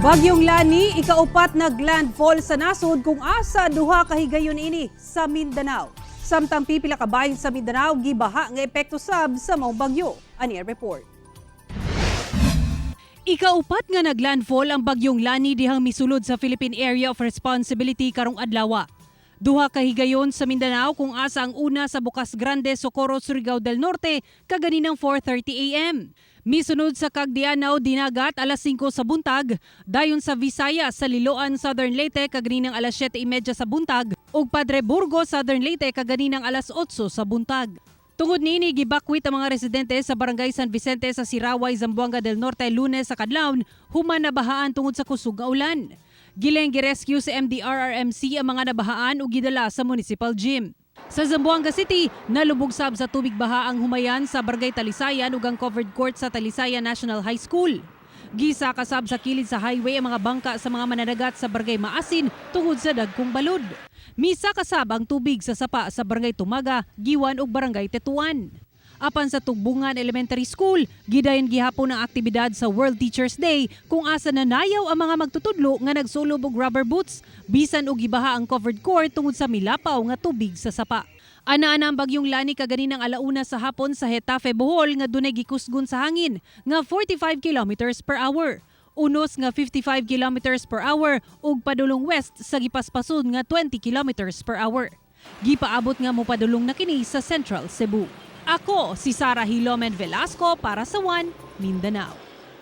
Bagyong Lani, ikaupat na landfall sa nasod kung asa duha ka higayon ini sa Mindanao. Samtang pipila ka bahin sa Mindanao gibaha nga epekto sab sa maong bagyo. Ani report. Ikaupat nga naglandfall ang bagyong Lani dihang misulod sa Philippine Area of Responsibility karong adlaw. Duha ka higayon sa Mindanao kung asa ang una sa Bocas Grande, Socorro, Surigao del Norte kaganinang 4:30 AM. Misunod sa Cagdianaw, Dinagat, alas 5 sa buntag, dayon sa Visayas, sa Liloan, Southern Leyte, kaganinang alas 7:30 sa buntag, ug Padre Burgos, Southern Leyte, kaganinang alas 8 sa buntag. Tungod niini, gibakwit ang mga residente sa Barangay San Vicente sa Siraway, Zamboanga del Norte, Lunes sa kadlawon, human nabahaan tungod sa kusog nga ulan. Gileng girescue sa MDRRMC ang mga nabahaan ug gidala sa municipal gym. Sa Zamboanga City, nalubog sab sa tubig baha ang humayan sa Barangay Talisayan ug ang covered court sa Talisayan National High School. Gisa kasab sa kilid sa highway ang mga bangka sa mga mananagat sa Barangay Maasin tungod sa dagkong balod. Misa kasab ang tubig sa sapa sa Barangay Tumaga, Giwan ug Barangay Tetuan. Apan sa Tugbungan Elementary School, gidayon gihapon ang aktibidad sa World Teachers Day kung asa nanayaw ang mga magtutudlo nga nagsulob og rubber boots bisan og gibaha ang covered court tungod sa milapaw nga tubig sa sapa. Ana-ana ang bagyong Lani kaganinang alauna sa hapon sa Hetafe, Bohol nga dunay gikusgon sa hangin nga 45 kilometers per hour. Unos nga 55 kilometers per hour ug padulong west sa gipaspason nga 20 kilometers per hour. Gipaabot nga mopadulong na kini sa Central Cebu. Ako si Sarah Hilomen Velasco para sa One Mindanao.